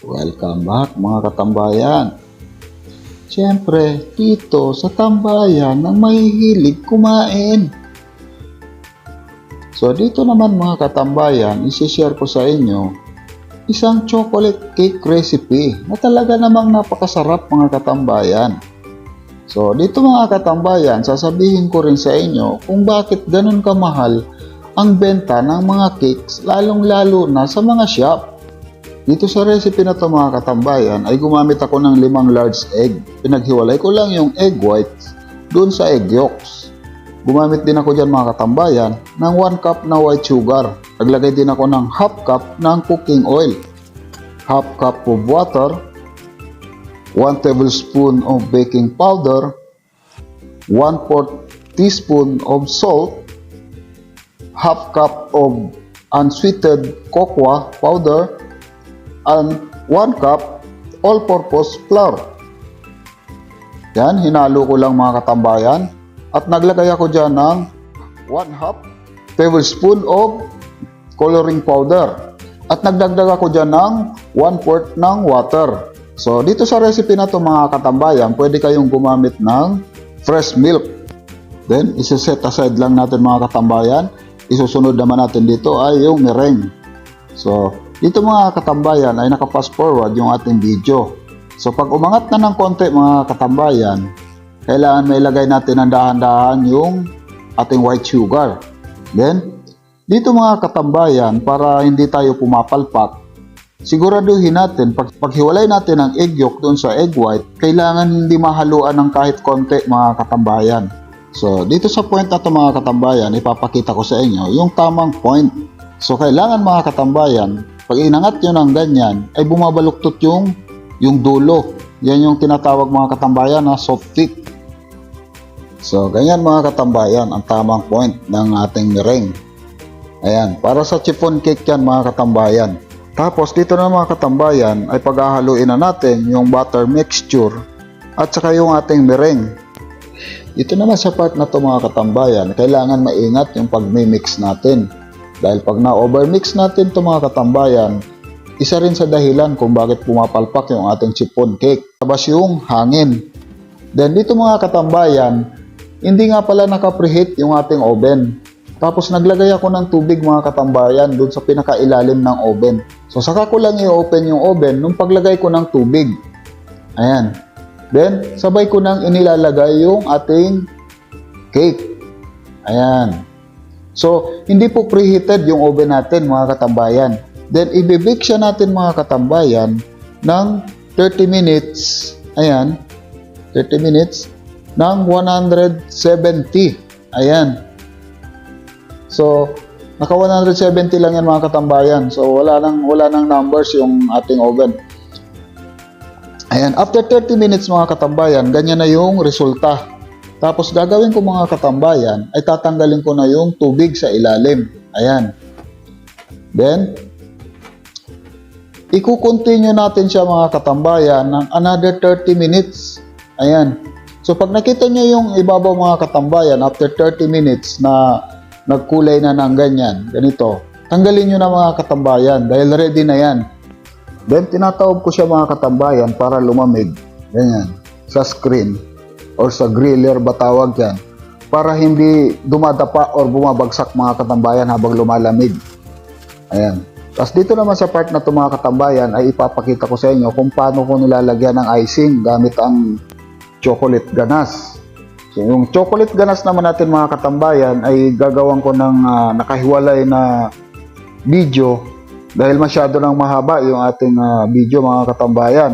Welcome back mga katambayan. Siyempre, dito sa tambayan ng mahihilig kumain. So dito naman mga katambayan, isi-share ko sa inyo isang chocolate cake recipe na talaga namang napakasarap mga katambayan. So dito mga katambayan, sasabihin ko rin sa inyo kung bakit ganun kamahal ang benta ng mga cakes, lalong-lalo na sa mga shop. Dito sa recipe na to mga katambayan ay gumamit ako ng 5 large egg. Pinaghiwalay ko lang yung egg whites dun sa egg yolks. Gumamit din ako dyan mga katambayan ng 1 cup na white sugar. Naglagay din ako ng half cup ng cooking oil, half cup of water, 1 tablespoon of baking powder, 1/4 teaspoon of salt, half cup of unsweetened cocoa powder, and 1 cup all-purpose flour. Yan, hinalo ko lang mga katambayan at naglagay ako dyan ng 1/2 tablespoon of coloring powder at nagdagdag ako dyan ng 1/4 ng water. So dito sa recipe na to mga katambayan, pwede kayong gumamit ng fresh milk. Then isa-set aside lang natin mga katambayan. Isusunod naman natin dito ay yung meringue. So dito mga katambayan ay naka-fast forward yung ating video. So pag umangat na ng konti mga katambayan, kailangan may ilagay natin ng dahan-dahan yung ating white sugar. Then dito mga katambayan, para hindi tayo pumapalpak, siguraduhin natin paghiwalay natin ang egg yolk doon sa egg white, kailangan hindi mahaluan ng kahit konti mga katambayan. So dito sa point na to mga katambayan, ipapakita ko sa inyo yung tamang point. So kailangan mga katambayan, pag inangat nyo ng ganyan, ay bumabaluktot yung dulo. Yan yung tinatawag mga katambayan na soft tip. So ganyan mga katambayan, ang tamang point ng ating meringue. Ayan, para sa chiffon cake yan mga katambayan. Tapos dito na mga katambayan, ay paghahaluin na natin yung butter mixture at saka yung ating meringue. Dito naman sa part na to mga katambayan, kailangan maingat yung pag-mix natin. Dahil pag na-overmix natin ito mga katambayan, isa rin sa dahilan kung bakit pumapalpak yung ating chiffon cake. Tabas yung hangin. Then dito mga katambayan, hindi nga pala naka-preheat yung ating oven. Tapos naglagay ako ng tubig mga katambayan doon sa pinakailalim ng oven. So saka ko lang i-open yung oven nung paglagay ko ng tubig. Ayan. Then sabay ko nang inilalagay yung ating cake. Ayan. So, hindi po preheated yung oven natin mga katambayan. Then, i-bake siya natin mga katambayan ng 30 minutes. Ayan, 30 minutes ng 170. Ayan. So, naka 170 lang yan mga katambayan. So, wala nang numbers yung ating oven. Ayan, after 30 minutes mga katambayan, ganyan na yung resulta. Tapos gagawin ko mga katambayan ay tatanggalin ko na yung tubig sa ilalim. Ayan. Then, i-continue natin siya mga katambayan ng another 30 minutes. Ayan. So pag nakita nyo yung ibabaw mga katambayan after 30 minutes na nagkulay na ng ganyan, ganito, tanggalin nyo na mga katambayan dahil ready na yan. Then tinatawag ko siya mga katambayan para lumamig. Ganyan. Sa screen or sa griller ba tawag yan, para hindi dumadapa or bumabagsak mga katambayan habang lumalamig. Ayan. Tapos dito naman sa part na ito mga katambayan ay ipapakita ko sa inyo kung paano ko nilalagyan ng icing gamit ang chocolate ganache. So yung chocolate ganache naman natin mga katambayan ay gagawan ko ng nakahiwalay na video dahil masyado nang mahaba yung ating video mga katambayan.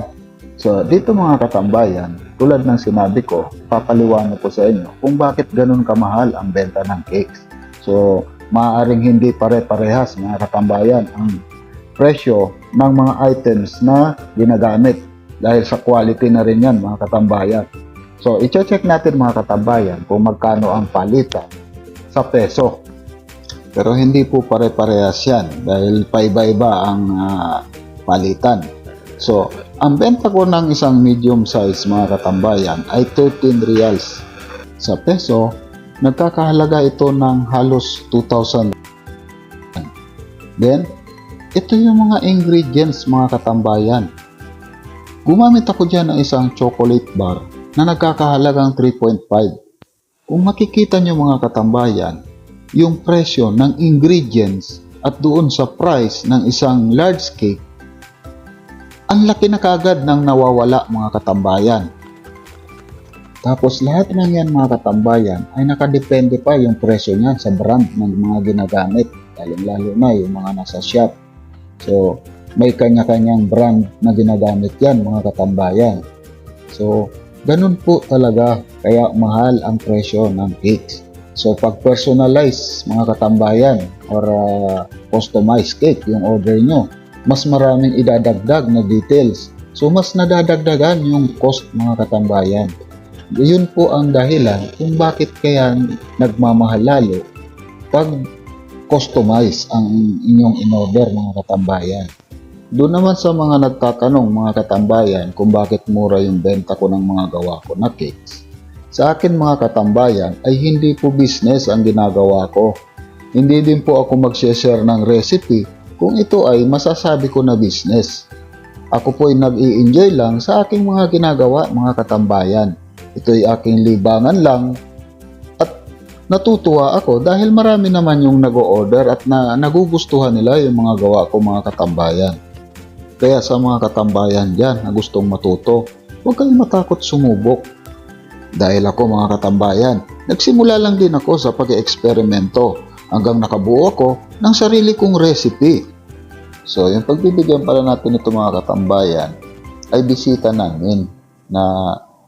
So dito mga katambayan, tulad ng sinabi ko, papaliwanag ko sa inyo kung bakit ganun kamahal ang benta ng cakes. So, maaaring hindi pare-parehas mga katambayan ang presyo ng mga items na ginagamit dahil sa quality na rin yan mga katambayan. So, i-check natin mga katambayan kung magkano ang palitan sa peso. Pero hindi po pare-parehas yan dahil paiba-iba ang palitan. So, ang benta ko ng isang medium size mga katambayan ay 13 reals. Sa peso, nagkakahalaga ito ng halos 2,000. Then, Ito yung mga ingredients mga katambayan. Gumamit ako dyan ng isang chocolate bar na nagkakahalagang 3.5. Kung makikita nyo mga katambayan, yung presyo ng ingredients at doon sa price ng isang large cake, ang laki na kagad ng nawawala mga katambayan. Tapos lahat ng yan mga katambayan ay nakadepende pa yung presyo niyan sa brand ng mga ginagamit, lalo na yung mga nasa shop. So may kanya-kanyang brand na ginagamit yan mga katambayan. So ganun po talaga, kaya mahal ang presyo ng cakes. So pag personalize mga katambayan or customized cake yung order nyo, mas maraming idadagdag na details. So mas nadadagdagan yung cost mga katambayan. Yun po ang dahilan kung bakit kaya nagmamahal lalo pag customize ang inyong in-order mga katambayan. Doon naman sa mga nagtatanong mga katambayan kung bakit mura yung benta ko ng mga gawa ko na cakes. Sa akin mga katambayan ay hindi po business ang ginagawa ko. Hindi din po ako mag-share ng recipe kung ito ay masasabi ko na business. Ako po ay nag-i-enjoy lang sa aking mga ginagawa mga katambayan. Ito'y aking libangan lang at natutuwa ako dahil marami naman yung nag-o-order at nagugustuhan nila yung mga gawa ko mga katambayan. Kaya sa mga katambayan dyan na gustong matuto, huwag kayong matakot sumubok. Dahil ako mga katambayan, nagsimula lang din ako sa pag-eksperimento hanggang nakabuo ako ng sarili kong recipe. So yung pagbibigyan pala natin ito mga katambayan ay bisita namin na